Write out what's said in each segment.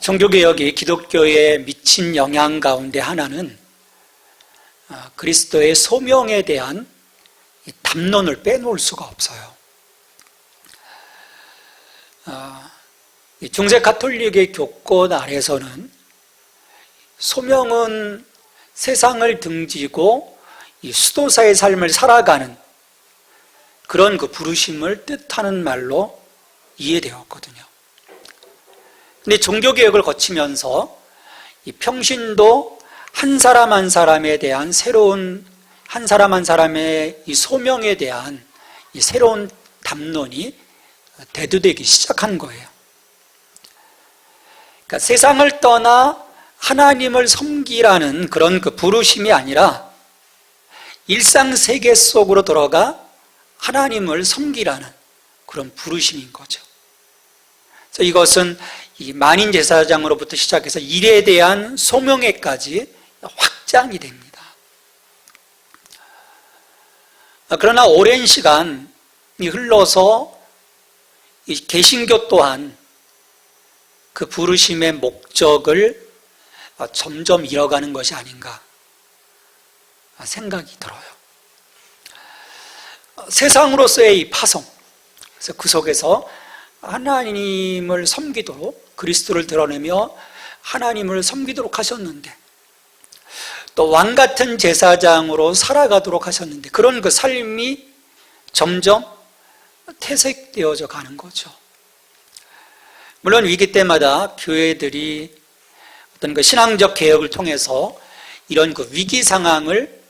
종교개혁이 기독교에 미친 영향 가운데 하나는 그리스도의 소명에 대한 담론을 빼놓을 수가 없어요. 중세 가톨릭의 교권 아래서는 소명은 세상을 등지고 이 수도사의 삶을 살아가는 그런 그 부르심을 뜻하는 말로 이해되었거든요. 근데 종교개혁을 거치면서 이 평신도 한 사람 한 사람에 대한 새로운, 한 사람 한 사람의 이 소명에 대한 이 새로운 담론이 대두되기 시작한 거예요. 그러니까 세상을 떠나 하나님을 섬기라는 그런 그 부르심이 아니라 일상 세계 속으로 들어가 하나님을 섬기라는 그런 부르심인 거죠. 그래서 이것은 이 만인 제사장으로부터 시작해서 일에 대한 소명에까지 확장이 됩니다. 그러나 오랜 시간이 흘러서 이 개신교 또한 그 부르심의 목적을 점점 잃어가는 것이 아닌가 생각이 들어요. 세상으로서의 이 파송, 그래서 그 속에서 하나님을 섬기도록, 그리스도를 드러내며 하나님을 섬기도록 하셨는데, 또 왕같은 제사장으로 살아가도록 하셨는데, 그런 그 삶이 점점 퇴색되어져 가는 거죠. 물론 위기 때마다 교회들이 어떤 그 신앙적 개혁을 통해서 이런 그 위기 상황을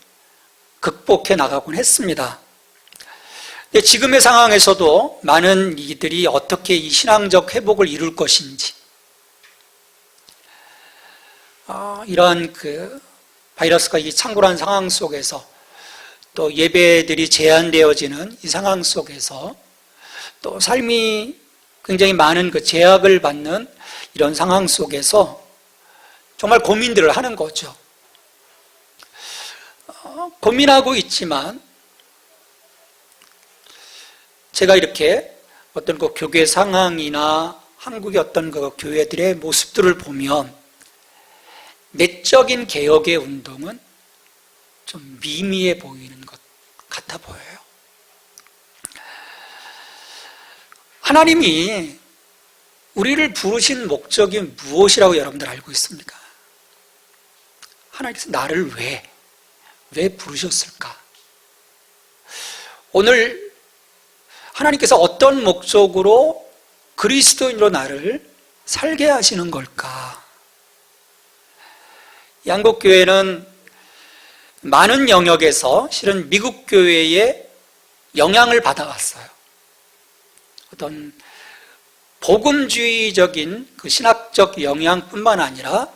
극복해 나가곤 했습니다. 근데 지금의 상황에서도 많은 이들이 어떻게 이 신앙적 회복을 이룰 것인지, 이러한 그 바이러스가 이 창궐한 상황 속에서, 또 예배들이 제한되어지는 이 상황 속에서, 또 삶이 굉장히 많은 그 제약을 받는 이런 상황 속에서 정말 고민들을 하는 거죠. 고민하고 있지만 제가 이렇게 어떤 그 교회 상황이나 한국의 어떤 그 교회들의 모습들을 보면 내적인 개혁의 운동은 좀 미미해 보이는 것 같아 보여요. 하나님이 우리를 부르신 목적이 무엇이라고 여러분들 알고 있습니까? 하나님께서 나를 왜 부르셨을까? 오늘 하나님께서 어떤 목적으로 그리스도인으로 나를 살게 하시는 걸까? 한국교회는 많은 영역에서 실은 미국 교회의 영향을 받아왔어요. 어떤 복음주의적인 그 신학적 영향뿐만 아니라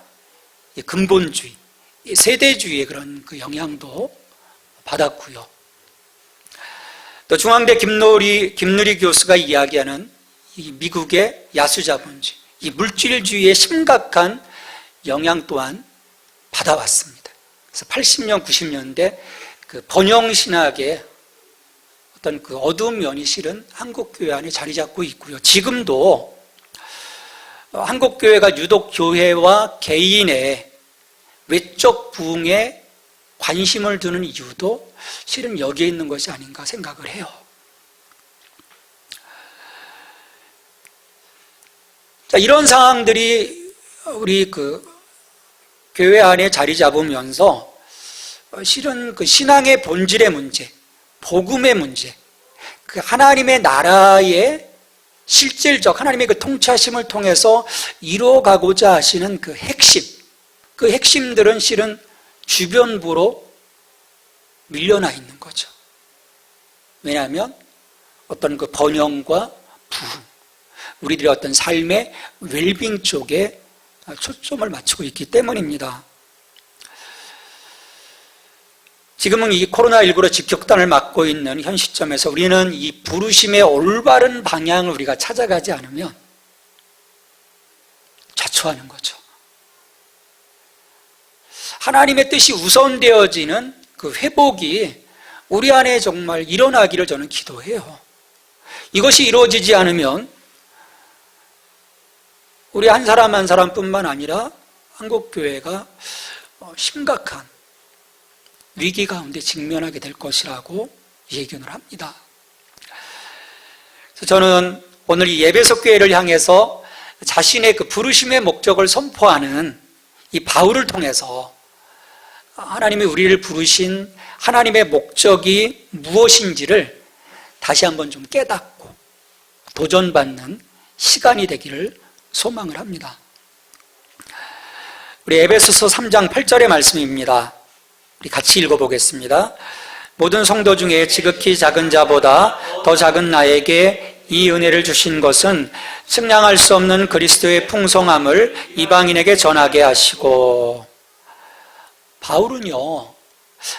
근본주의, 세대주의의 그런 그 영향도 받았고요. 또 중앙대 김누리 교수가 이야기하는 이 미국의 야수자본주의, 이 물질주의의 심각한 영향 또한 받아왔습니다. 그래서 80년, 90년대 그 번영신학의 어떤 그 어두운 면이 실은 한국교회 안에 자리 잡고 있고요. 지금도 한국교회가 유독 교회와 개인의 외적 부흥에 관심을 두는 이유도 실은 여기에 있는 것이 아닌가 생각을 해요. 자, 이런 상황들이 우리 그 교회 안에 자리 잡으면서 실은 그 신앙의 본질의 문제, 복음의 문제, 그 하나님의 나라의 실질적 하나님의 그 통치하심을 통해서 이루어가고자 하시는 그 핵심, 그 핵심들은 실은 주변부로 밀려나 있는 거죠. 왜냐하면 어떤 그 번영과 부흥, 우리들의 어떤 삶의 웰빙 쪽에 초점을 맞추고 있기 때문입니다. 지금은 이 코로나19로 직격탄을 맞고 있는 현 시점에서 우리는 이 부르심의 올바른 방향을 우리가 찾아가지 않으면 자초하는 거죠. 하나님의 뜻이 우선되어지는 그 회복이 우리 안에 정말 일어나기를 저는 기도해요. 이것이 이루어지지 않으면 우리 한 사람 한 사람뿐만 아니라 한국교회가 심각한 위기 가운데 직면하게 될 것이라고 예견을 합니다. 그래서 저는 오늘 이 에베소 교회를 향해서 자신의 그 부르심의 목적을 선포하는 이 바울을 통해서 하나님이 우리를 부르신 하나님의 목적이 무엇인지를 다시 한번 좀 깨닫고 도전받는 시간이 되기를 소망을 합니다. 우리 에베소서 3장 8절의 말씀입니다. 우리 같이 읽어보겠습니다. 모든 성도 중에 지극히 작은 자보다 더 작은 나에게 이 은혜를 주신 것은 측량할 수 없는 그리스도의 풍성함을 이방인에게 전하게 하시고, 바울은요,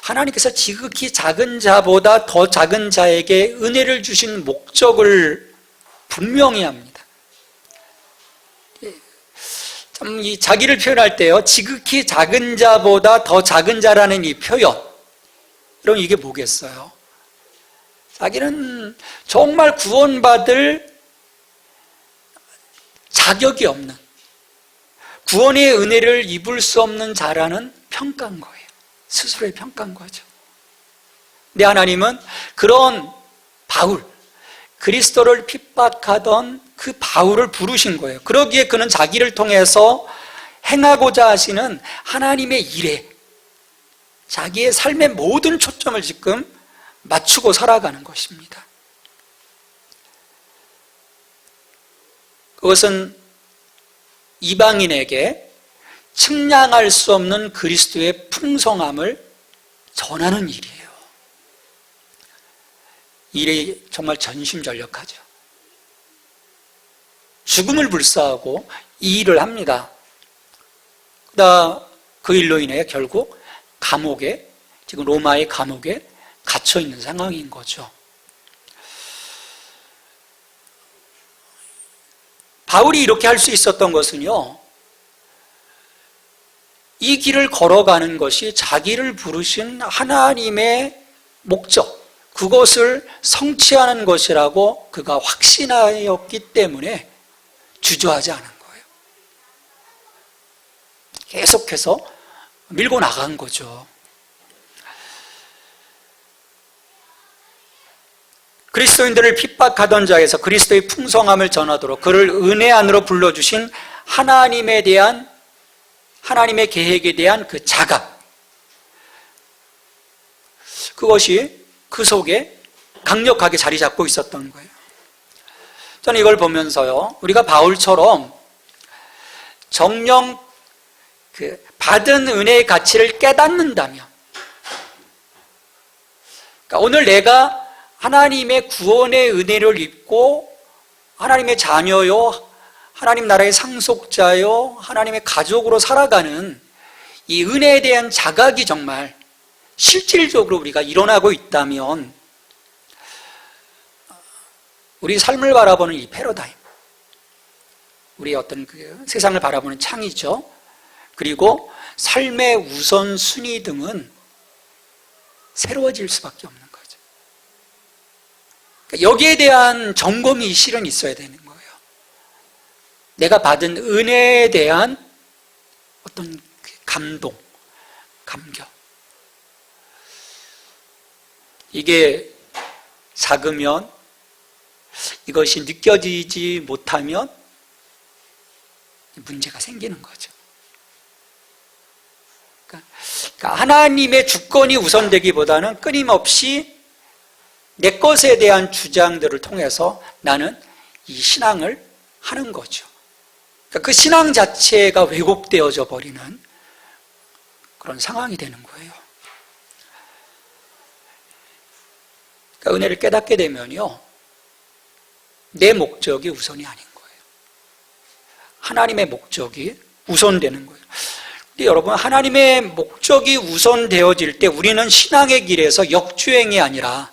하나님께서 지극히 작은 자보다 더 작은 자에게 은혜를 주신 목적을 분명히 합니다. 참 이 자기를 표현할 때요, 지극히 작은 자보다 더 작은 자라는 이 표현, 그럼 이게 뭐겠어요? 자기는 정말 구원받을 자격이 없는, 구원의 은혜를 입을 수 없는 자라는 평가인 거예요. 스스로의 평가인 거죠. 근데 하나님은 그런 바울, 그리스도를 핍박하던 그 바울을 부르신 거예요. 그러기에 그는 자기를 통해서 행하고자 하시는 하나님의 일에 자기의 삶의 모든 초점을 지금 맞추고 살아가는 것입니다. 그것은 이방인에게 측량할 수 없는 그리스도의 풍성함을 전하는 일이에요. 일이 정말 전심전력하죠. 죽음을 불사하고 이 일을 합니다. 그 일로 인해 결국 감옥에, 지금 로마의 감옥에 갇혀 있는 상황인 거죠. 바울이 이렇게 할 수 있었던 것은요, 이 길을 걸어가는 것이 자기를 부르신 하나님의 목적, 그것을 성취하는 것이라고 그가 확신하였기 때문에 주저하지 않은 거예요. 계속해서 밀고 나간 거죠. 그리스도인들을 핍박하던 자에서 그리스도의 풍성함을 전하도록 그를 은혜 안으로 불러주신 하나님에 대한, 하나님의 계획에 대한 그 자각, 그것이 그 속에 강력하게 자리 잡고 있었던 거예요. 저는 이걸 보면서요, 우리가 바울처럼 정녕 받은 은혜의 가치를 깨닫는다면, 그러니까 오늘 내가 하나님의 구원의 은혜를 입고 하나님의 자녀요, 하나님 나라의 상속자요, 하나님의 가족으로 살아가는 이 은혜에 대한 자각이 정말 실질적으로 우리가 일어나고 있다면, 우리 삶을 바라보는 이 패러다임, 우리의 어떤 그 세상을 바라보는 창이죠. 그리고 삶의 우선순위 등은 새로워질 수밖에 없는 거죠. 그러니까 여기에 대한 점검이 실은 있어야 되는 거예요. 내가 받은 은혜에 대한 어떤 감동, 감격, 이게 작으면, 이것이 느껴지지 못하면 문제가 생기는 거죠. 그러니까 하나님의 주권이 우선되기보다는 끊임없이 내 것에 대한 주장들을 통해서 나는 이 신앙을 하는 거죠. 그러니까 그 신앙 자체가 왜곡되어져 버리는 그런 상황이 되는 거예요. 그러니까 은혜를 깨닫게 되면요, 내 목적이 우선이 아닌 거예요. 하나님의 목적이 우선되는 거예요. 근데 여러분, 하나님의 목적이 우선되어질 때 우리는 신앙의 길에서 역주행이 아니라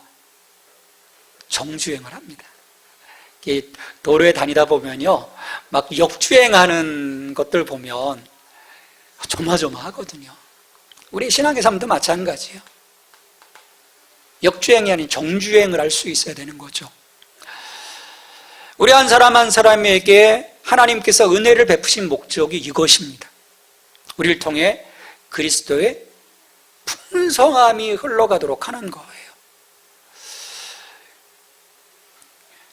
정주행을 합니다. 도로에 다니다 보면요, 막 역주행하는 것들 보면 조마조마하거든요. 우리 신앙의 삶도 마찬가지예요. 역주행이 아닌 정주행을 할 수 있어야 되는 거죠. 우리 한 사람 한 사람에게 하나님께서 은혜를 베푸신 목적이 이것입니다. 우리를 통해 그리스도의 풍성함이 흘러가도록 하는 거예요.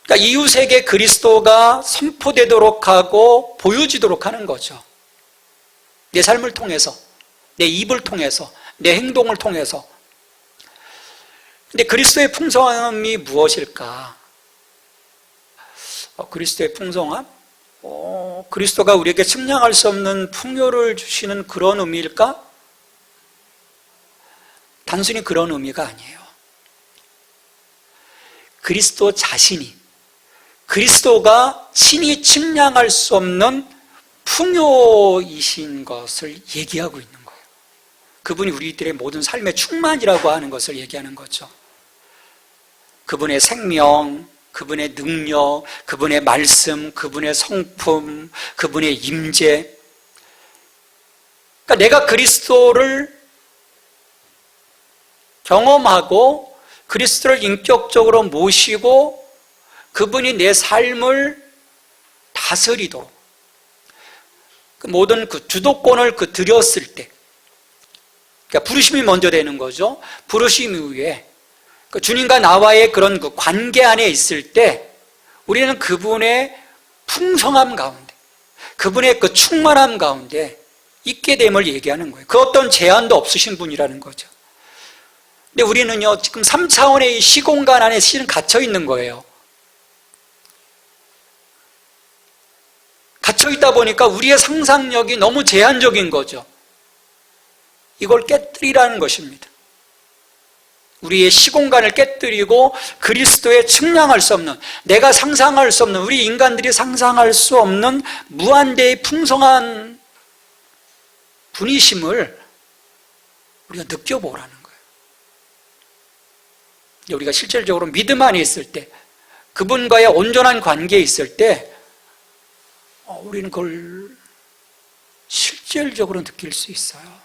그러니까 이웃에게 그리스도가 선포되도록 하고 보여지도록 하는 거죠. 내 삶을 통해서, 내 입을 통해서, 내 행동을 통해서. 근데 그리스도의 풍성함이 무엇일까? 그리스도의 풍성함? 그리스도가 우리에게 측량할 수 없는 풍요를 주시는 그런 의미일까? 단순히 그런 의미가 아니에요. 그리스도 자신이, 그리스도가 친히 측량할 수 없는 풍요이신 것을 얘기하고 있는 거예요. 그분이 우리들의 모든 삶의 충만이라고 하는 것을 얘기하는 거죠. 그분의 생명, 그분의 능력, 그분의 말씀, 그분의 성품, 그분의 임재. 그러니까 내가 그리스도를 경험하고 그리스도를 인격적으로 모시고 그분이 내 삶을 다스리도록 그 모든 그 주도권을 드렸을 때, 그러니까 부르심이 먼저 되는 거죠. 부르심 이후에 주님과 나와의 그런 그 관계 안에 있을 때 우리는 그분의 풍성함 가운데, 그분의 그 충만함 가운데 있게 됨을 얘기하는 거예요. 그 어떤 제한도 없으신 분이라는 거죠. 근데 우리는요, 지금 3차원의 이 시공간 안에 실은 갇혀 있는 거예요. 갇혀 있다 보니까 우리의 상상력이 너무 제한적인 거죠. 이걸 깨뜨리라는 것입니다. 우리의 시공간을 깨뜨리고 그리스도의 측량할 수 없는, 내가 상상할 수 없는, 우리 인간들이 상상할 수 없는 무한대의 풍성한 분이심을 우리가 느껴보라는 거예요. 우리가 실질적으로 믿음 안에 있을 때, 그분과의 온전한 관계에 있을 때 우리는 그걸 실질적으로 느낄 수 있어요.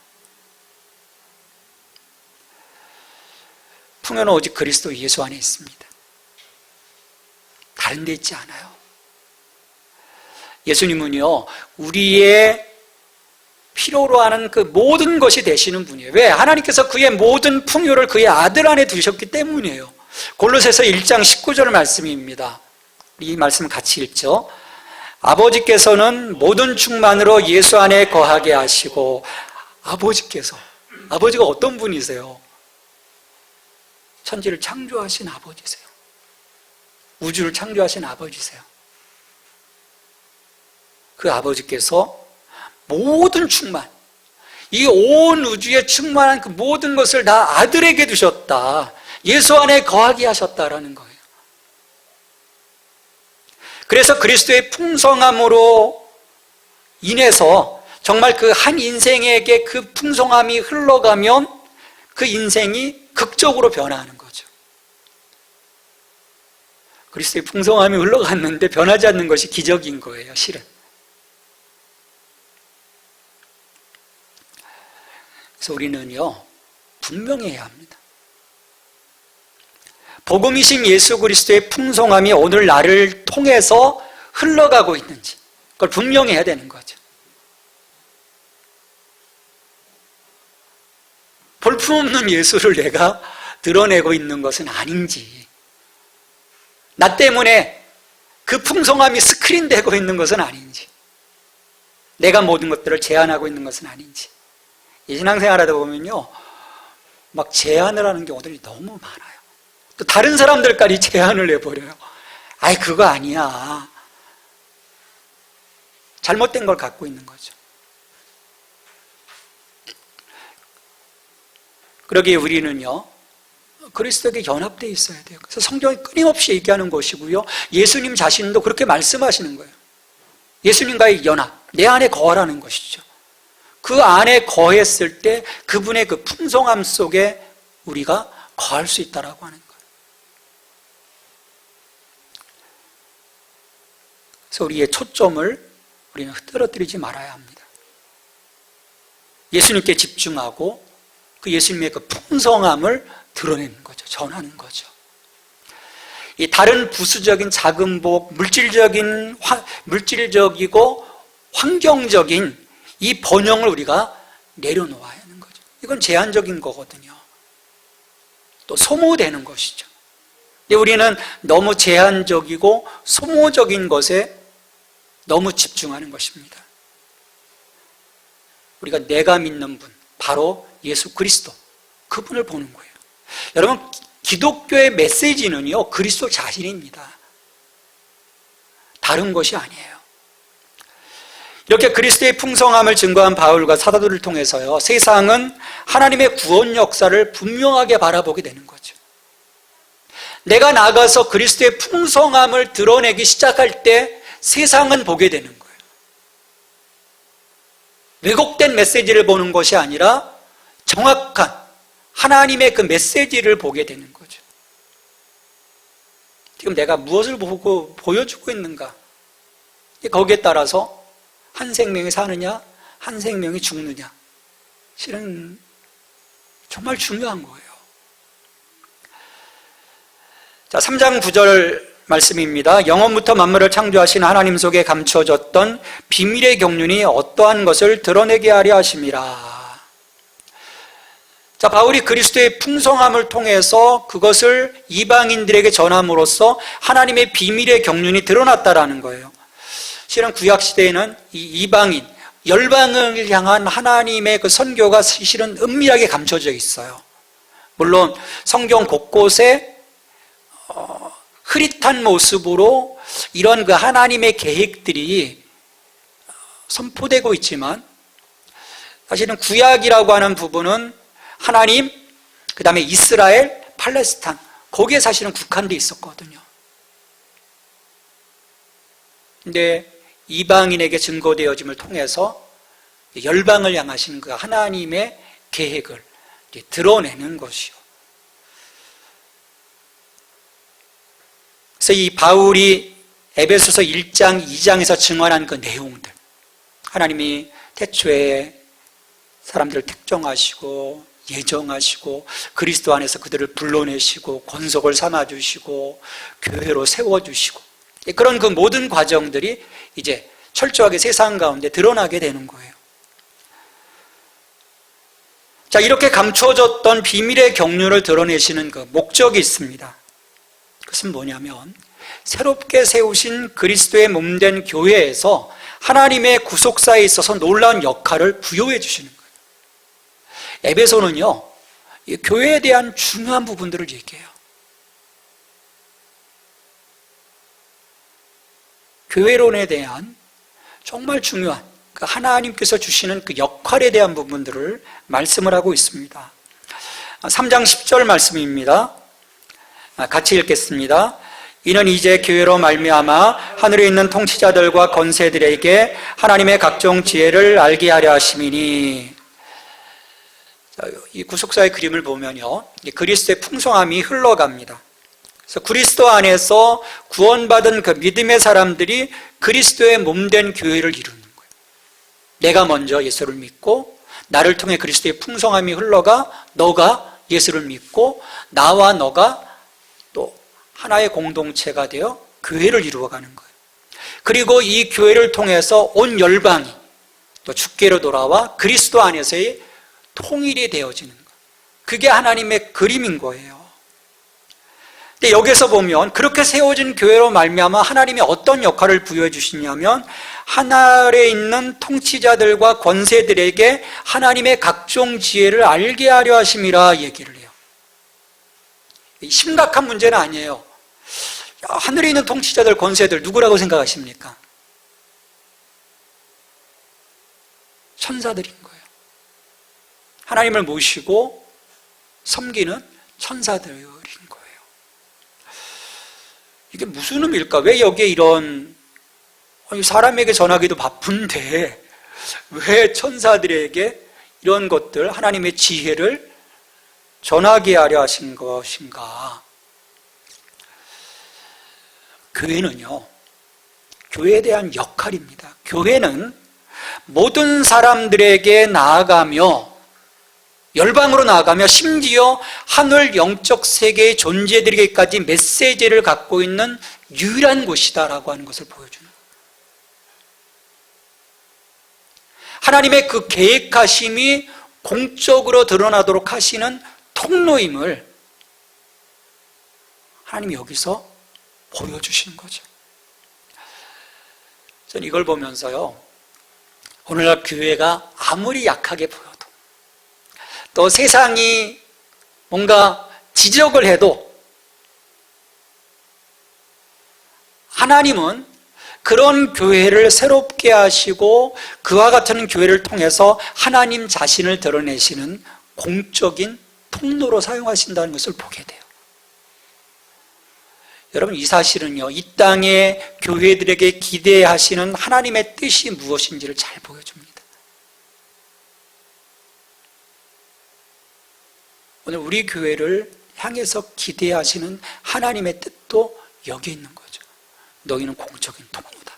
풍요는 오직 그리스도 예수 안에 있습니다. 다른 데 있지 않아요. 예수님은요, 우리의 필요로 하는 그 모든 것이 되시는 분이에요. 왜? 하나님께서 그의 모든 풍요를 그의 아들 안에 두셨기 때문이에요. 골로새서 1장 19절 말씀입니다. 이 말씀 같이 읽죠. 아버지께서는 모든 충만으로 예수 안에 거하게 하시고, 아버지가 어떤 분이세요? 천지를 창조하신 아버지세요. 우주를 창조하신 아버지세요. 그 아버지께서 모든 충만, 이 온 우주에 충만한 그 모든 것을 다 아들에게 두셨다. 예수 안에 거하게 하셨다라는 거예요. 그래서 그리스도의 풍성함으로 인해서 정말 그 한 인생에게 그 풍성함이 흘러가면 그 인생이 극적으로 변화하는 거죠. 그리스도의 풍성함이 흘러갔는데 변하지 않는 것이 기적인 거예요, 실은. 그래서 우리는요, 분명히 해야 합니다. 복음이신 예수 그리스도의 풍성함이 오늘 나를 통해서 흘러가고 있는지, 그걸 분명히 해야 되는 거죠. 볼품없는 예수를 내가 드러내고 있는 것은 아닌지, 나 때문에 그 풍성함이 스크린되고 있는 것은 아닌지, 내가 모든 것들을 제한하고 있는 것은 아닌지. 이 신앙생활하다 보면요, 막 제한을 하는 경우들이 너무 많아요. 또 다른 사람들까지 제한을 내버려요. 아이, 그거 아니야. 잘못된 걸 갖고 있는 거죠. 그러기에 우리는요, 그리스도에게 연합되어 있어야 돼요. 그래서 성경이 끊임없이 얘기하는 것이고요, 예수님 자신도 그렇게 말씀하시는 거예요. 예수님과의 연합, 내 안에 거하라는 것이죠. 그 안에 거했을 때 그분의 그 풍성함 속에 우리가 거할 수 있다라고 하는 거예요. 그래서 우리의 초점을 우리는 흐트러뜨리지 말아야 합니다. 예수님께 집중하고 그 예수님의 그 풍성함을 드러내는 거죠. 전하는 거죠. 이 다른 부수적인 작은 복, 물질적이고 환경적인 이 번영을 우리가 내려놓아야 하는 거죠. 이건 제한적인 거거든요. 또 소모되는 것이죠. 근데 우리는 너무 제한적이고 소모적인 것에 너무 집중하는 것입니다. 우리가 내가 믿는 분, 바로 예수 그리스도, 그분을 보는 거예요. 여러분, 기독교의 메시지는요, 그리스도 자신입니다. 다른 것이 아니에요. 이렇게 그리스도의 풍성함을 증거한 바울과 사도들을 통해서요, 세상은 하나님의 구원 역사를 분명하게 바라보게 되는 거죠. 내가 나가서 그리스도의 풍성함을 드러내기 시작할 때 세상은 보게 되는 거예요. 왜곡된 메시지를 보는 것이 아니라 정확한 하나님의 그 메시지를 보게 되는 거죠. 지금 내가 무엇을 보고 보여주고 있는가? 거기에 따라서 한 생명이 사느냐, 한 생명이 죽느냐, 실은 정말 중요한 거예요. 자, 3장 9절 말씀입니다. 영원부터 만물을 창조하신 하나님 속에 감춰졌던 비밀의 경륜이 어떠한 것을 드러내게 하려 하심이라. 자, 바울이 그리스도의 풍성함을 통해서 그것을 이방인들에게 전함으로써 하나님의 비밀의 경륜이 드러났다라는 거예요. 실은 구약시대에는 이 이방인, 열방을 향한 하나님의 그 선교가 실은 은밀하게 감춰져 있어요. 물론 성경 곳곳에 흐릿한 모습으로 이런 그 하나님의 계획들이 선포되고 있지만, 사실은 구약이라고 하는 부분은 하나님, 그 다음에 이스라엘, 팔레스타인, 거기에 사실은 국한되어 있었거든요. 근데 이방인에게 증거되어짐을 통해서 열방을 향하신 그 하나님의 계획을 드러내는 것이요. 그래서 이 바울이 에베소서 1장, 2장에서 증언한 그 내용들, 하나님이 태초에 사람들을 특정하시고 예정하시고 그리스도 안에서 그들을 불러내시고 권속을 삼아주시고 교회로 세워주시고, 그런 그 모든 과정들이 이제 철저하게 세상 가운데 드러나게 되는 거예요. 자, 이렇게 감춰졌던 비밀의 경륜을 드러내시는 그 목적이 있습니다. 그것은 뭐냐면, 새롭게 세우신 그리스도의 몸된 교회에서 하나님의 구속사에 있어서 놀라운 역할을 부여해 주시는 거예요. 에베소는요, 이 교회에 대한 중요한 부분들을 얘기해요. 교회론에 대한 정말 중요한 그 하나님께서 주시는 그 역할에 대한 부분들을 말씀을 하고 있습니다. 3장 10절 말씀입니다. 같이 읽겠습니다. 이는 이제 교회로 말미암아 하늘에 있는 통치자들과 권세들에게 하나님의 각종 지혜를 알게 하려 하심이니. 이 구속사의 그림을 보면요, 그리스도의 풍성함이 흘러갑니다. 그래서 그리스도 안에서 구원받은 그 믿음의 사람들이 그리스도의 몸된 교회를 이루는 거예요. 내가 먼저 예수를 믿고 나를 통해 그리스도의 풍성함이 흘러가 너가 예수를 믿고 나와 너가 또 하나의 공동체가 되어 교회를 이루어가는 거예요. 그리고 이 교회를 통해서 온 열방이 또 주께로 돌아와 그리스도 안에서의 통일이 되어지는 거예요. 그게 하나님의 그림인 거예요. 근데 여기서 보면 그렇게 세워진 교회로 말미암아 하나님이 어떤 역할을 부여해 주시냐면, 하늘에 있는 통치자들과 권세들에게 하나님의 각종 지혜를 알게 하려 하심이라 얘기를 해요. 심각한 문제는 아니에요. 하늘에 있는 통치자들, 권세들 누구라고 생각하십니까? 천사들인 거예요. 하나님을 모시고 섬기는 천사들인 거예요. 이게 무슨 의미일까? 왜 여기에 이런, 사람에게 전하기도 바쁜데 왜 천사들에게 이런 것들, 하나님의 지혜를 전하게 하려 하신 것인가? 교회는요, 교회에 대한 역할입니다. 교회는 모든 사람들에게 나아가며 열방으로 나아가며 심지어 하늘 영적 세계의 존재들에게까지 메시지를 갖고 있는 유일한 곳이다라고 하는 것을 보여주는 거예요. 하나님의 그 계획하심이 공적으로 드러나도록 하시는 통로임을 하나님이 여기서 보여주시는 거죠. 저는 이걸 보면서요, 오늘날 교회가 아무리 약하게 보여도, 또 세상이 뭔가 지적을 해도 하나님은 그런 교회를 새롭게 하시고 그와 같은 교회를 통해서 하나님 자신을 드러내시는 공적인 통로로 사용하신다는 것을 보게 돼요. 여러분, 이 사실은요, 이 땅의 교회들에게 기대하시는 하나님의 뜻이 무엇인지를 잘 보여줍니다. 오늘 우리 교회를 향해서 기대하시는 하나님의 뜻도 여기 있는 거죠. 너희는 공적인 통로다.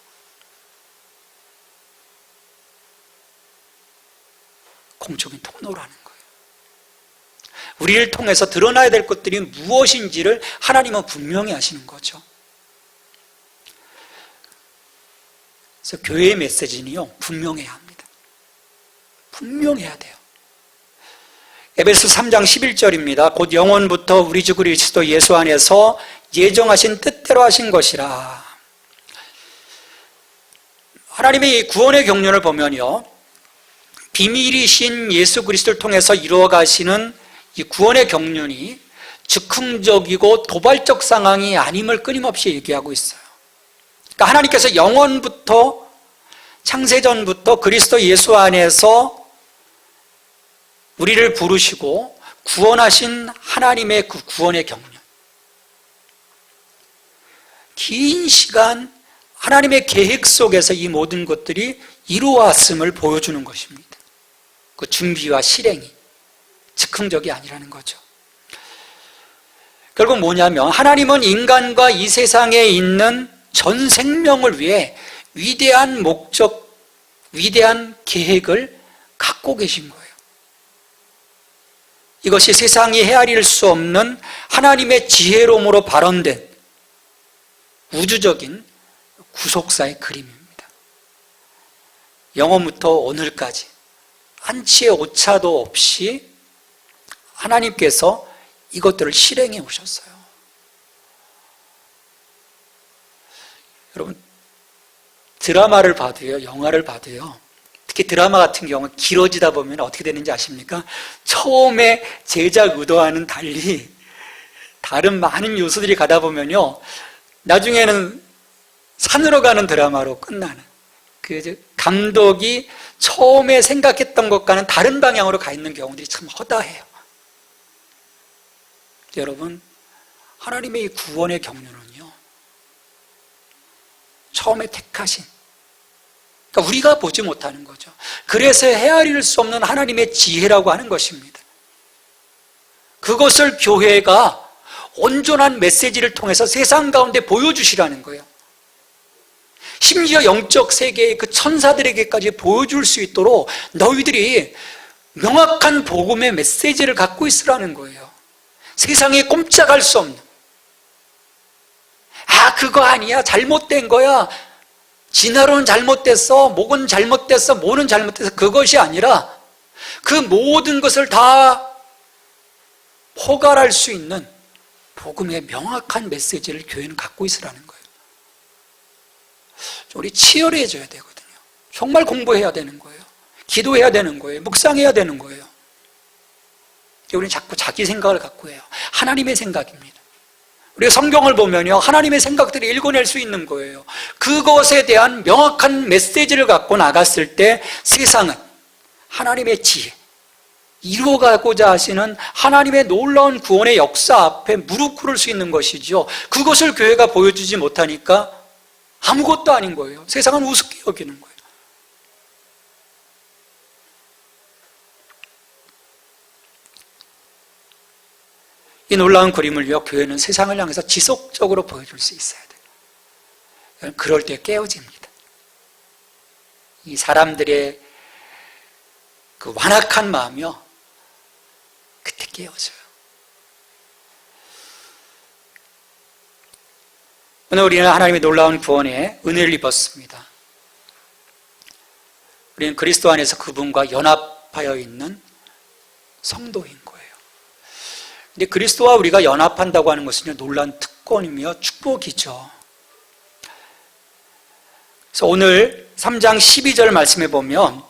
공적인 통로라는 거예요. 우리를 통해서 드러나야 될 것들이 무엇인지를 하나님은 분명히 하시는 거죠. 그래서 교회의 메시지는요, 분명해야 합니다. 분명해야 돼요. 에베소 3장 11절입니다. 곧 영원부터 우리 주 그리스도 예수 안에서 예정하신 뜻대로 하신 것이라. 하나님의 이 구원의 경륜을 보면요, 비밀이신 예수 그리스도를 통해서 이루어 가시는 이 구원의 경륜이 즉흥적이고 도발적 상황이 아님을 끊임없이 얘기하고 있어요. 그러니까 하나님께서 영원부터, 창세전부터 그리스도 예수 안에서 우리를 부르시고 구원하신 하나님의 그 구원의 경륜, 긴 시간 하나님의 계획 속에서 이 모든 것들이 이루어왔음을 보여주는 것입니다. 그 준비와 실행이 즉흥적이 아니라는 거죠. 결국 뭐냐면 하나님은 인간과 이 세상에 있는 전 생명을 위해 위대한 목적, 위대한 계획을 갖고 계신 거예요. 이것이 세상이 헤아릴 수 없는 하나님의 지혜로움으로 발현된 우주적인 구속사의 그림입니다. 영원부터 오늘까지 한치의 오차도 없이 하나님께서 이것들을 실행해 오셨어요. 여러분, 드라마를 봐도요, 영화를 봐도요, 특히 드라마 같은 경우는 길어지다 보면 어떻게 되는지 아십니까? 처음에 제작 의도와는 달리 다른 많은 요소들이 가다 보면요, 나중에는 산으로 가는 드라마로 끝나는, 그 감독이 처음에 생각했던 것과는 다른 방향으로 가 있는 경우들이 참 허다해요. 여러분, 하나님의 이 구원의 경륜은요, 처음에 택하신, 그러니까 우리가 보지 못하는 거죠. 그래서 헤아릴 수 없는 하나님의 지혜라고 하는 것입니다. 그것을 교회가 온전한 메시지를 통해서 세상 가운데 보여주시라는 거예요. 심지어 영적 세계의 그 천사들에게까지 보여줄 수 있도록 너희들이 명확한 복음의 메시지를 갖고 있으라는 거예요. 세상에 꼼짝할 수 없는, 아, 그거 아니야, 잘못된 거야, 진화론은 잘못됐어, 목은 잘못됐어, 뭐는 잘못됐어, 그것이 아니라 그 모든 것을 다 포괄할 수 있는 복음의 명확한 메시지를 교회는 갖고 있으라는 거예요. 우리 치열해져야 되거든요. 정말 공부해야 되는 거예요. 기도해야 되는 거예요. 묵상해야 되는 거예요. 우리는 자꾸 자기 생각을 갖고 해요. 하나님의 생각입니다. 우리가 성경을 보면요, 하나님의 생각들을 읽어낼 수 있는 거예요. 그것에 대한 명확한 메시지를 갖고 나갔을 때 세상은 하나님의 지혜, 이루어가고자 하시는 하나님의 놀라운 구원의 역사 앞에 무릎 꿇을 수 있는 것이죠. 그것을 교회가 보여주지 못하니까 아무것도 아닌 거예요. 세상은 우습게 여기는 거예요. 이 놀라운 그림을요, 교회는 세상을 향해서 지속적으로 보여줄 수 있어야 돼요. 그럴 때 깨어집니다. 이 사람들의 그 완악한 마음이요, 그때 깨어져요. 오늘 우리는 하나님의 놀라운 구원에 은혜를 입었습니다. 우리는 그리스도 안에서 그분과 연합하여 있는 성도인 거예요. 근데 그리스도와 우리가 연합한다고 하는 것은 놀라운 특권이며 축복이죠. 그래서 오늘 3장 12절 말씀에 보면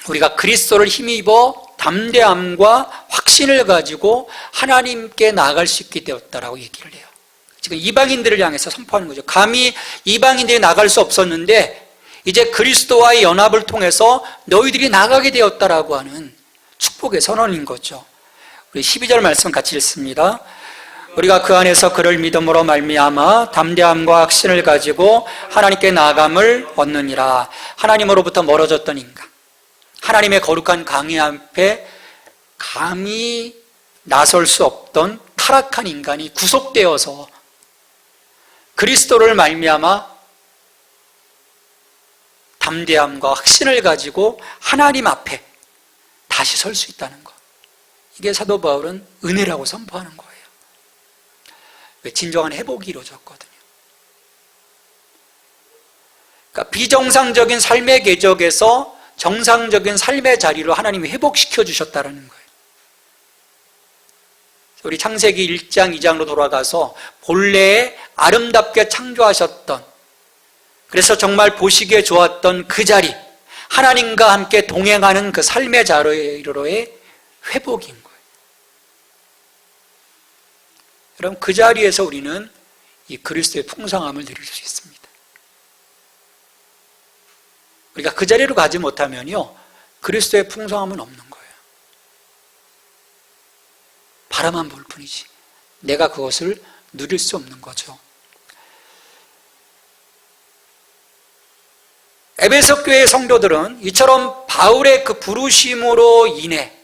우리가 그리스도를 힘입어 담대함과 확신을 가지고 하나님께 나아갈 수 있게 되었다라고 얘기를 해요. 지금 이방인들을 향해서 선포하는 거죠. 감히 이방인들이 나갈 수 없었는데 이제 그리스도와의 연합을 통해서 너희들이 나가게 되었다라고 하는 축복의 선언인 거죠. 우리 12절 말씀 같이 읽습니다. 우리가 그 안에서 그를 믿음으로 말미암아 담대함과 확신을 가지고 하나님께 나아감을 얻느니라. 하나님으로부터 멀어졌던 인간, 하나님의 거룩한 강의 앞에 감히 나설 수 없던 타락한 인간이 구속되어서 그리스도를 말미암아 담대함과 확신을 가지고 하나님 앞에 다시 설 수 있다는 것. 이게 사도 바울은 은혜라고 선포하는 거예요. 왜? 진정한 회복이 이루어졌거든요. 그러니까 비정상적인 삶의 궤적에서 정상적인 삶의 자리로 하나님이 회복시켜 주셨다는 거예요. 우리 창세기 1장, 2장으로 돌아가서 본래에 아름답게 창조하셨던, 그래서 정말 보시기에 좋았던 그 자리, 하나님과 함께 동행하는 그 삶의 자리로의 회복인 거예요. 여러분, 그 자리에서 우리는 이 그리스도의 풍성함을 누릴 수 있습니다. 우리가 그 자리로 가지 못하면요, 그리스도의 풍성함은 없는 거예요. 바라만 볼 뿐이지 내가 그것을 누릴 수 없는 거죠. 에베소 교회의 성도들은 이처럼 바울의 그 부르심으로 인해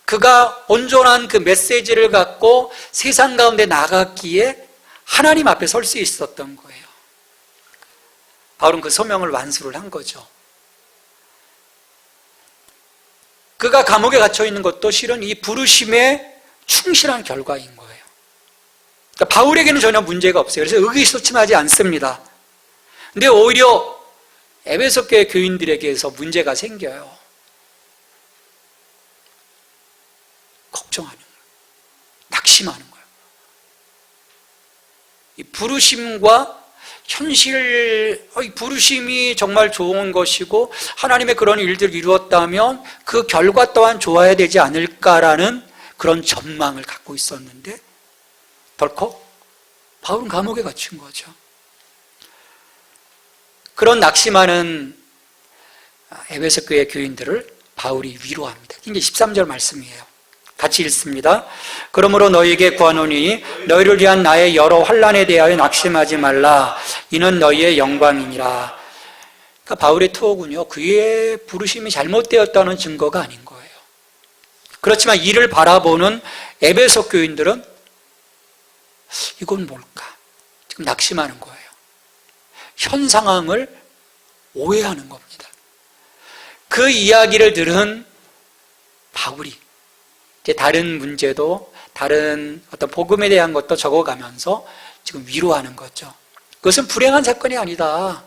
그가 온전한 그 메시지를 갖고 세상 가운데 나갔기에 하나님 앞에 설 수 있었던 거예요. 바울은 그 소명을 완수를 한 거죠. 그가 감옥에 갇혀 있는 것도 실은 이 부르심의 충실한 결과인 거예요. 그러니까 바울에게는 전혀 문제가 없어요. 그래서 의기소침하지 않습니다. 근데 오히려 에베소 교회 교인들에게서 문제가 생겨요. 걱정하는 거예요. 낙심하는 거예요. 이 부르심과 현실, 이 부르심이 정말 좋은 것이고 하나님의 그런 일들을 이루었다면 그 결과 또한 좋아야 되지 않을까라는 그런 전망을 갖고 있었는데 덜컥 바울은 감옥에 갇힌 거죠. 그런 낙심하는 에베소 교회 교인들을 바울이 위로합니다. 이게 13절 말씀이에요. 같이 읽습니다. 그러므로 너희에게 구하노니 너희를 위한 나의 여러 환난에 대하여 낙심하지 말라. 이는 너희의 영광이니라. 그러니까 바울의 투옥은요, 그의 부르심이 잘못되었다는 증거가 아닌 거예요. 그렇지만 이를 바라보는 에베소 교인들은 이건 뭘까? 지금 낙심하는 거예요. 현 상황을 오해하는 겁니다. 그 이야기를 들은 바울이 이제 다른 문제도, 다른 어떤 복음에 대한 것도 적어가면서 지금 위로하는 거죠. 그것은 불행한 사건이 아니다.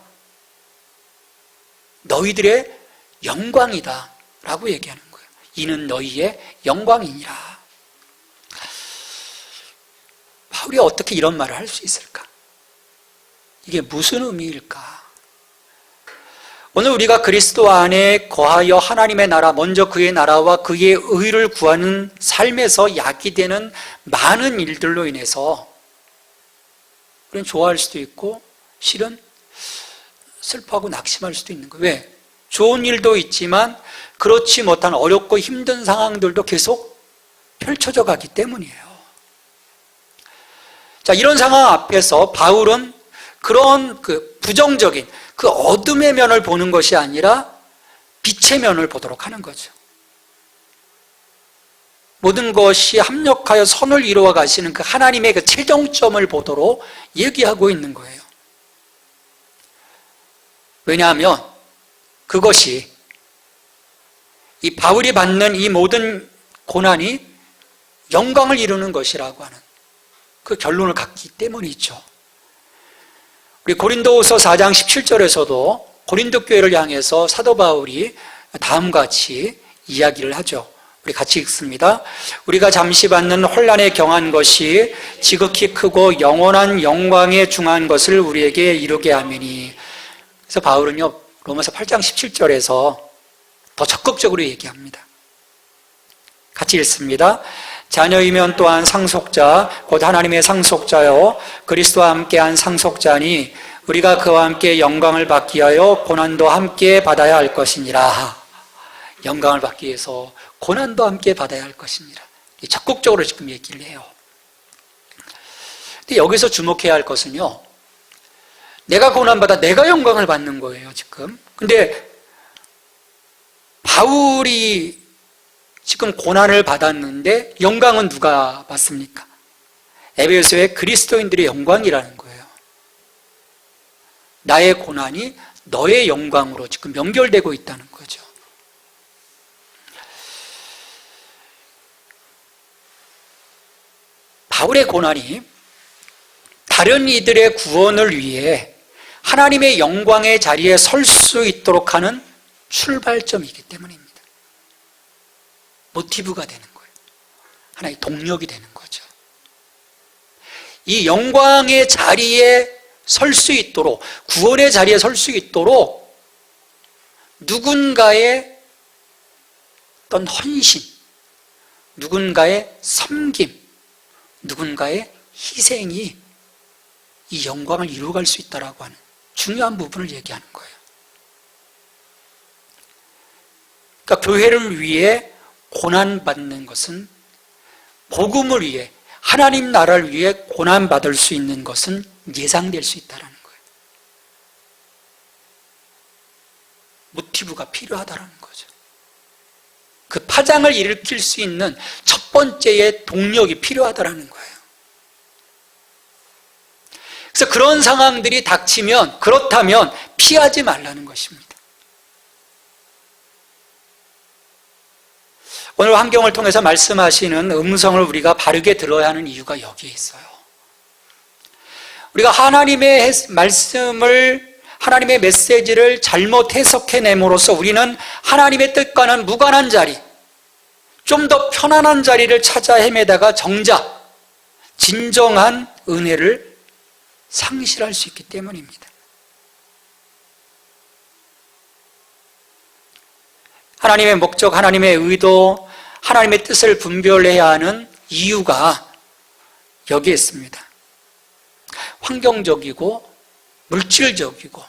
너희들의 영광이다. 라고 얘기하는 거예요. 이는 너희의 영광이니라. 바울이 어떻게 이런 말을 할 수 있을까? 이게 무슨 의미일까? 오늘 우리가 그리스도 안에 거하여 하나님의 나라, 먼저 그의 나라와 그의 의를 구하는 삶에서 야기되는 많은 일들로 인해서 우리는 좋아할 수도 있고 실은 슬퍼하고 낙심할 수도 있는 거예요. 왜? 좋은 일도 있지만 그렇지 못한 어렵고 힘든 상황들도 계속 펼쳐져 가기 때문이에요. 자, 이런 상황 앞에서 바울은 그런 그 부정적인 그 어둠의 면을 보는 것이 아니라 빛의 면을 보도록 하는 거죠. 모든 것이 합력하여 선을 이루어 가시는 그 하나님의 그 최종점을 보도록 얘기하고 있는 거예요. 왜냐하면 그것이 이 바울이 받는 이 모든 고난이 영광을 이루는 것이라고 하는 그 결론을 갖기 때문이죠. 우리 고린도후서 4장 17절에서도 고린도 교회를 향해서 사도 바울이 다음과 같이 이야기를 하죠. 우리 같이 읽습니다. 우리가 잠시 받는 혼란에 경한 것이 지극히 크고 영원한 영광에 중한 것을 우리에게 이루게 하매니. 그래서 바울은요, 로마서 8장 17절에서 더 적극적으로 얘기합니다. 같이 읽습니다. 자녀이면 또한 상속자, 곧 하나님의 상속자요 그리스도와 함께한 상속자니 우리가 그와 함께 영광을 받기 위하여 고난도 함께 받아야 할 것이니라. 영광을 받기 위해서 고난도 함께 받아야 할 것이니라. 적극적으로 지금 얘기를 해요. 근데 여기서 주목해야 할 것은요, 내가 고난받아 내가 영광을 받는 거예요, 지금. 근데 바울이 지금 고난을 받았는데 영광은 누가 받습니까? 에베소의 그리스도인들의 영광이라는 거예요. 나의 고난이 너의 영광으로 지금 연결되고 있다는 거죠. 바울의 고난이 다른 이들의 구원을 위해 하나님의 영광의 자리에 설 수 있도록 하는 출발점이기 때문입니다. 모티브가 되는 거예요. 하나의 동력이 되는 거죠. 이 영광의 자리에 설 수 있도록, 구원의 자리에 설 수 있도록 누군가의 어떤 헌신, 누군가의 섬김, 누군가의 희생이 이 영광을 이루어갈 수 있다라고 하는 중요한 부분을 얘기하는 거예요. 그러니까 교회를 위해 고난받는 것은, 복음을 위해, 하나님 나라를 위해 고난받을 수 있는 것은 예상될 수 있다는 거예요. 모티브가 필요하다는 거죠. 그 파장을 일으킬 수 있는 첫 번째의 동력이 필요하다는 거예요. 그래서 그런 상황들이 닥치면, 그렇다면 피하지 말라는 것입니다. 오늘 환경을 통해서 말씀하시는 음성을 우리가 바르게 들어야 하는 이유가 여기에 있어요. 우리가 하나님의 말씀을, 하나님의 메시지를 잘못 해석해냄으로써 우리는 하나님의 뜻과는 무관한 자리, 좀 더 편안한 자리를 찾아 헤매다가 정작 진정한 은혜를 상실할 수 있기 때문입니다. 하나님의 목적, 하나님의 의도, 하나님의 뜻을 분별해야 하는 이유가 여기에 있습니다. 환경적이고 물질적이고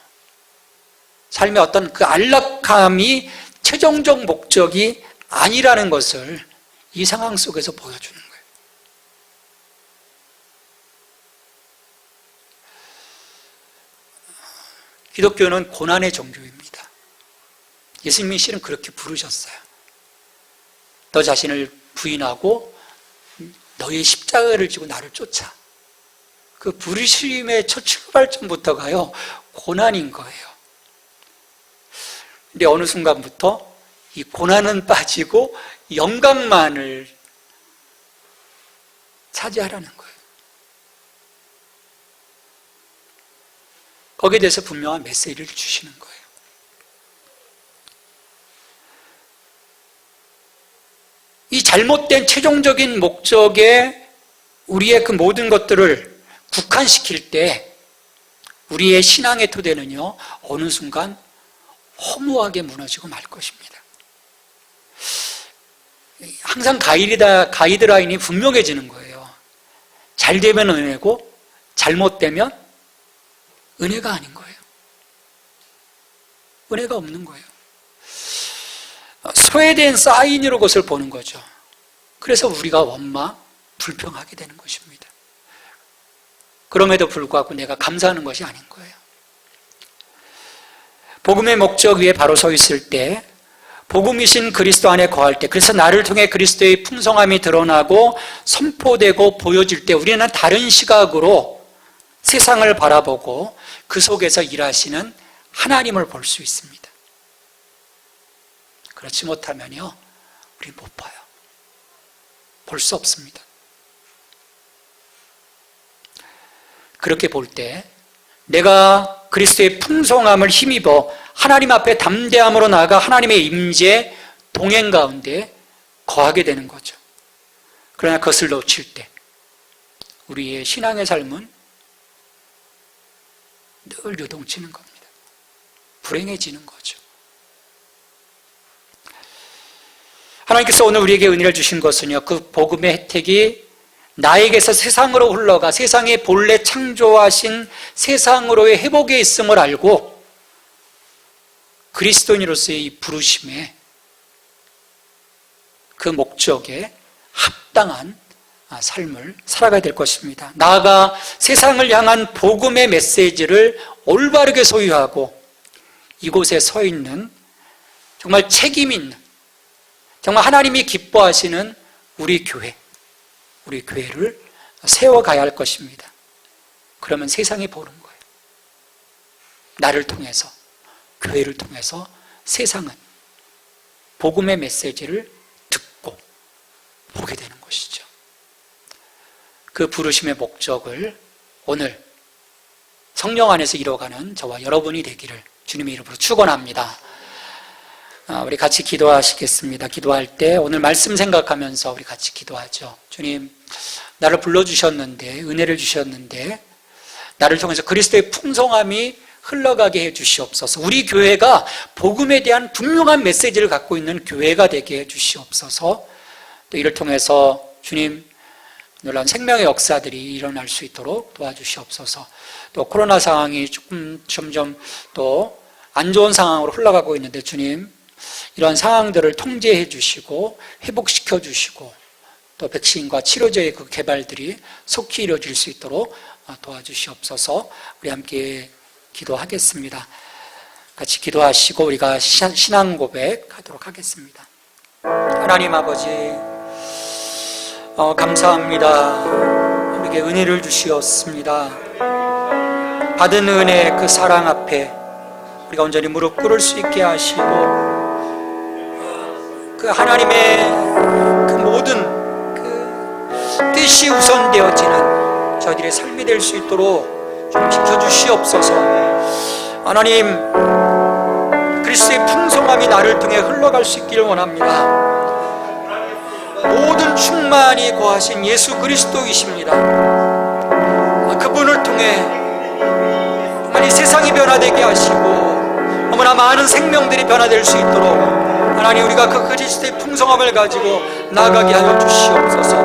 삶의 어떤 그 안락함이 최종적 목적이 아니라는 것을 이 상황 속에서 보여주는 거예요. 기독교는 고난의 종교입니다. 예수님이 실은 그렇게 부르셨어요. 너 자신을 부인하고 너의 십자가를 지고 나를 쫓아. 그 부르심의 첫 출발점부터가요, 고난인 거예요. 근데 어느 순간부터 이 고난은 빠지고 영광만을 차지하라는 거예요. 거기에 대해서 분명한 메시지를 주시는 거예요. 이 잘못된 최종적인 목적에 우리의 그 모든 것들을 국한시킬 때 우리의 신앙의 토대는요, 어느 순간 허무하게 무너지고 말 것입니다. 항상 가이드라인이 분명해지는 거예요. 잘 되면 은혜고 잘못되면 은혜가 아닌 거예요. 은혜가 없는 거예요. 소외된 사인으로 그것을 보는 거죠. 그래서 우리가 불평하게 되는 것입니다. 그럼에도 불구하고 내가 감사하는 것이 아닌 거예요. 복음의 목적 위에 바로 서 있을 때, 복음이신 그리스도 안에 거할 때, 그래서 나를 통해 그리스도의 풍성함이 드러나고 선포되고 보여질 때 우리는 다른 시각으로 세상을 바라보고 그 속에서 일하시는 하나님을 볼 수 있습니다. 그렇지 못하면요, 우리 못 봐요. 볼 수 없습니다. 그렇게 볼 때 내가 그리스도의 풍성함을 힘입어 하나님 앞에 담대함으로 나아가 하나님의 임재, 동행 가운데 거하게 되는 거죠. 그러나 그것을 놓칠 때 우리의 신앙의 삶은 늘 요동치는 겁니다. 불행해지는 거죠. 하나님께서 오늘 우리에게 은혜를 주신 것은요, 그 복음의 혜택이 나에게서 세상으로 흘러가 세상의 본래 창조하신 세상으로의 회복에 있음을 알고 그리스도인으로서의 이 부르심에 그 목적에 합당한 삶을 살아가야 될 것입니다. 나아가 세상을 향한 복음의 메시지를 올바르게 소유하고 이곳에 서 있는 정말 책임 있는, 정말 하나님이 기뻐하시는 우리 교회를 세워가야 할 것입니다. 그러면 세상이 보는 거예요. 나를 통해서, 교회를 통해서 세상은 복음의 메시지를 듣고 보게 되는 것이죠. 그 부르심의 목적을 오늘 성령 안에서 이뤄가는 저와 여러분이 되기를 주님의 이름으로 축원합니다. 우리 같이 기도하시겠습니다. 기도할 때 오늘 말씀 생각하면서 우리 같이 기도하죠. 주님, 나를 불러주셨는데, 은혜를 주셨는데 나를 통해서 그리스도의 풍성함이 흘러가게 해 주시옵소서. 우리 교회가 복음에 대한 분명한 메시지를 갖고 있는 교회가 되게 해 주시옵소서. 또 이를 통해서 주님, 놀라운 생명의 역사들이 일어날 수 있도록 도와주시옵소서. 또 코로나 상황이 점점 또 안 좋은 상황으로 흘러가고 있는데 주님, 이런 상황들을 통제해 주시고 회복시켜 주시고 또 백신과 치료제의 그 개발들이 속히 이루어질 수 있도록 도와주시옵소서. 우리 함께 기도하겠습니다. 같이 기도하시고 우리가 신앙 고백하도록 하겠습니다. 하나님 아버지, 감사합니다. 우리에게 은혜를 주시었습니다. 받은 은혜 그 사랑 앞에 우리가 온전히 무릎 꿇을 수 있게 하시고 그 하나님의 그 모든 그 뜻이 우선되어지는 저희들의 삶이 될 수 있도록 좀 지켜주시옵소서. 하나님, 그리스도의 풍성함이 나를 통해 흘러갈 수 있기를 원합니다. 모든 충만이 거하신 예수 그리스도이십니다. 그분을 통해 이 세상이 변화되게 하시고 너무나 많은 생명들이 변화될 수 있도록 하나님, 우리가 그 그리스도의 풍성함을 가지고 나아가게 하여 주시옵소서.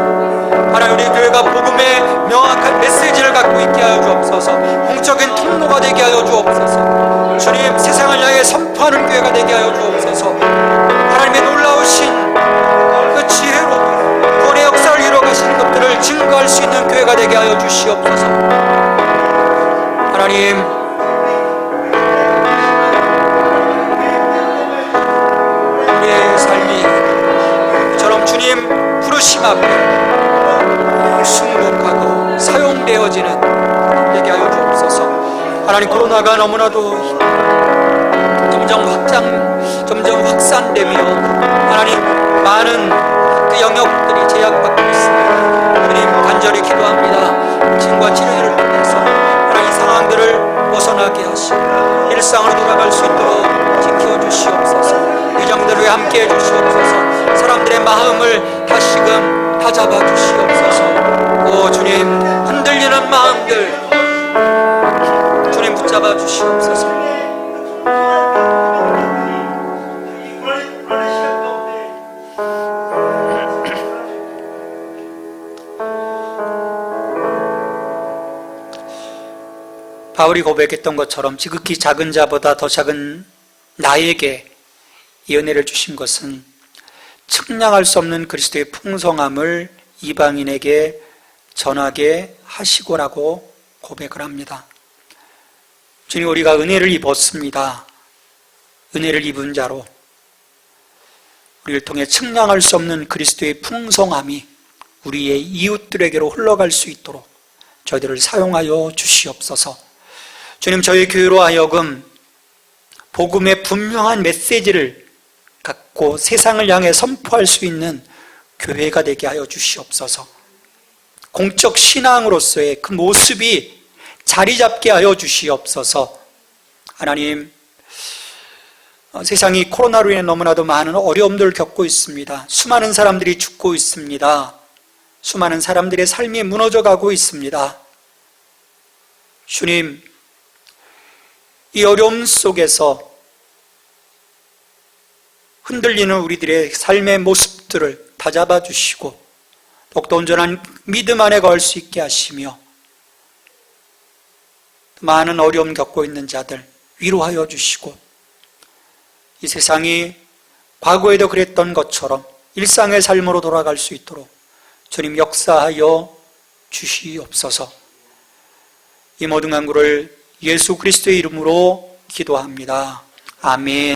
하나님, 우리 교회가 복음의 명확한 메시지를 갖고 있게 하여 주옵소서. 공적인 통로가 되게 하여 주옵소서. 주님, 세상을 향해 선포하는 교회가 되게 하여 주옵소서. 하나님의 놀라우신 그 지혜로 구원의 역사를 이루어가시는 것들을 증거할 수 있는 교회가 되게 하여 주시옵소서. 하나님, 우리의 삶이 이처럼 주님 부르심 앞에 승복하고 사용되어지는 되게 하여 주옵소서. 하나님, 코로나가 너무나도 점점 확산되며 하나님, 많은 그 영역들이 제약받고 있습니다. 주님, 간절히 기도합니다. 백신과 치료를 통해서 하나님, 상황들을 벗어나게 하시고 일상으로 돌아갈 수 있도록 지켜주시옵소서. 의정들을 함께해 주시옵소서. 사람들의 마음을 다시금 다잡아 주시옵소서. 오 주님, 흔들리는 마음들 주님 붙잡아 주시옵소서. 바울이 고백했던 것처럼 지극히 작은 자보다 더 작은 나에게 이 은혜를 주신 것은 측량할 수 없는 그리스도의 풍성함을 이방인에게 전하게 하시고라고 고백을 합니다. 주님, 우리가 은혜를 입었습니다. 은혜를 입은 자로 우리를 통해 측량할 수 없는 그리스도의 풍성함이 우리의 이웃들에게로 흘러갈 수 있도록 저희들을 사용하여 주시옵소서. 주님, 저희 교회로 하여금 복음의 분명한 메시지를 갖고 세상을 향해 선포할 수 있는 교회가 되게 하여 주시옵소서. 공적 신앙으로서의 그 모습이 자리 잡게 하여 주시옵소서. 하나님, 세상이 코로나로 인해 너무나도 많은 어려움들을 겪고 있습니다. 수많은 사람들이 죽고 있습니다. 수많은 사람들의 삶이 무너져가고 있습니다. 주님, 이 어려움 속에서 흔들리는 우리들의 삶의 모습들을 다잡아 주시고 더욱더 온전한 믿음 안에 거할 수 있게 하시며 많은 어려움 겪고 있는 자들 위로하여 주시고 이 세상이 과거에도 그랬던 것처럼 일상의 삶으로 돌아갈 수 있도록 주님 역사하여 주시옵소서. 이 모든 간구를 예수 그리스도의 이름으로 기도합니다. 아멘.